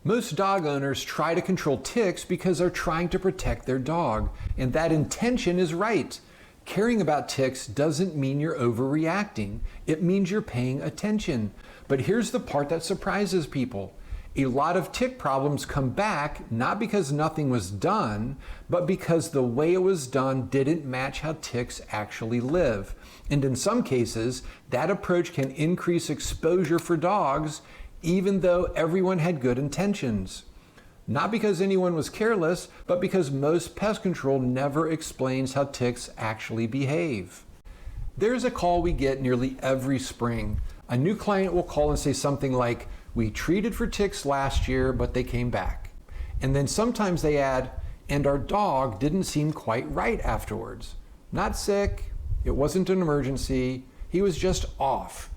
Most dog owners try to control ticks because they're trying to protect their dog, and that intention is right. Caring about ticks doesn't mean you're overreacting. It means you're paying attention. But here's the part that surprises people. A lot of tick problems come back not because nothing was done, but because the way it was done didn't match how ticks actually live. And in some cases, that approach can increase exposure for dogs, even though everyone had good intentions. Not because anyone was careless, but because most pest control never explains how ticks actually behave. There's a call we get nearly every spring. A new client will call and say something like, "We treated for ticks last year, but they came back." And then sometimes they add, "And our dog didn't seem quite right afterwards. Not sick, it wasn't an emergency, he was just off,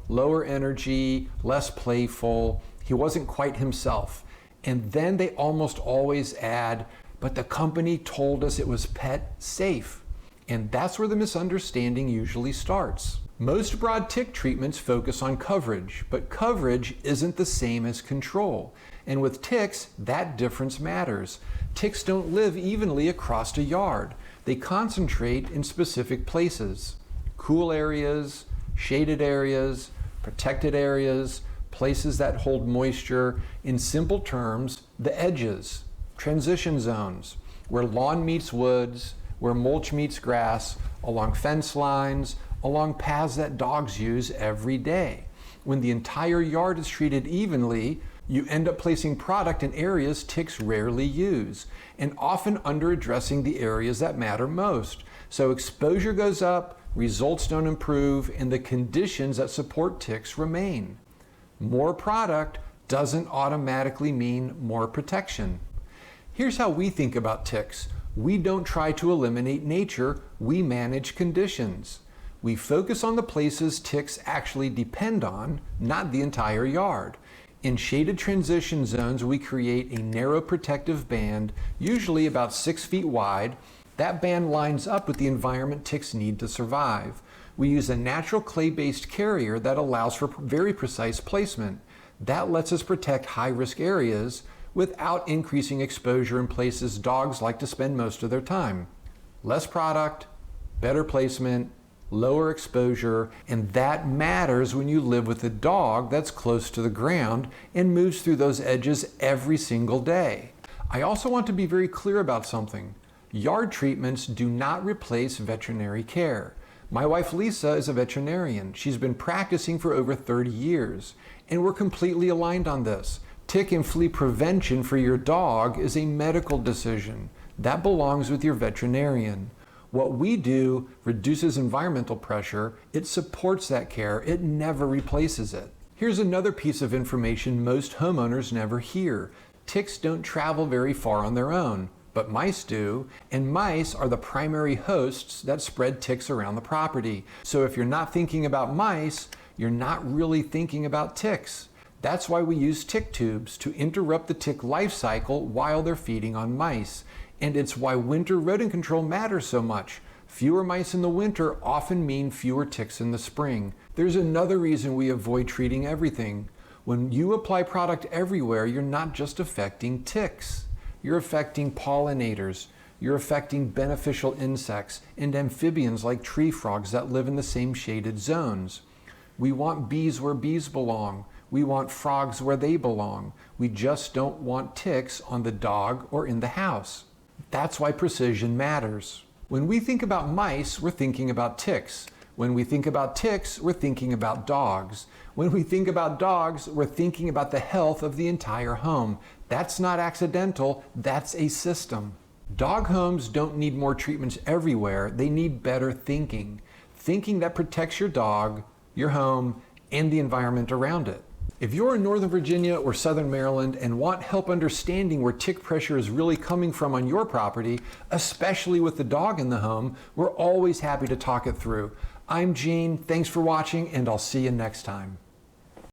lower energy, less playful, he wasn't quite himself." And then they almost always add, "But the company told us it was pet safe." And that's where the misunderstanding usually starts. Most broad tick treatments focus on coverage, but coverage isn't the same as control. And with ticks, that difference matters. Ticks don't live evenly across a yard. They concentrate in specific places. Cool areas, shaded areas, protected areas, places that hold moisture. In simple terms, the edges, transition zones, where lawn meets woods, where mulch meets grass, along fence lines, along paths that dogs use every day. When the entire yard is treated evenly, you end up placing product in areas ticks rarely use, and often under-addressing the areas that matter most. So exposure goes up, results don't improve, and the conditions that support ticks remain. More product doesn't automatically mean more protection. Here's how we think about ticks. We don't try to eliminate nature, we manage conditions. We focus on the places ticks actually depend on, not the entire yard. In shaded transition zones, we create a narrow protective band, usually about 6 feet wide. That band lines up with the environment ticks need to survive. We use a natural clay-based carrier that allows for very precise placement. That lets us protect high-risk areas without increasing exposure in places dogs like to spend most of their time. Less product, better placement, lower exposure, and that matters when you live with a dog that's close to the ground and moves through those edges every single day. I also want to be very clear about something. Yard treatments do not replace veterinary care. My wife Lisa is a veterinarian. She's been practicing for over 30 years, and we're completely aligned on this. Tick and flea prevention for your dog is a medical decision. That belongs with your veterinarian. What we do reduces environmental pressure, it supports that care, it never replaces it. Here's another piece of information most homeowners never hear. Ticks don't travel very far on their own, but mice do, and mice are the primary hosts that spread ticks around the property. So if you're not thinking about mice, you're not really thinking about ticks. That's why we use tick tubes to interrupt the tick life cycle while they're feeding on mice. And it's why winter rodent control matters so much. Fewer mice in the winter often mean fewer ticks in the spring. There's another reason we avoid treating everything. When you apply product everywhere, you're not just affecting ticks. You're affecting pollinators. You're affecting beneficial insects and amphibians like tree frogs that live in the same shaded zones. We want bees where bees belong. We want frogs where they belong. We just don't want ticks on the dog or in the house. That's why precision matters. When we think about mice, we're thinking about ticks. When we think about ticks, we're thinking about dogs. When we think about dogs, we're thinking about the health of the entire home. That's not accidental, that's a system. Dog homes don't need more treatments everywhere, they need better thinking. Thinking that protects your dog, your home, and the environment around it. If you're in Northern Virginia or Southern Maryland and want help understanding where tick pressure is really coming from on your property, especially with the dog in the home, we're always happy to talk it through. I'm Gene, thanks for watching, and I'll see you next time.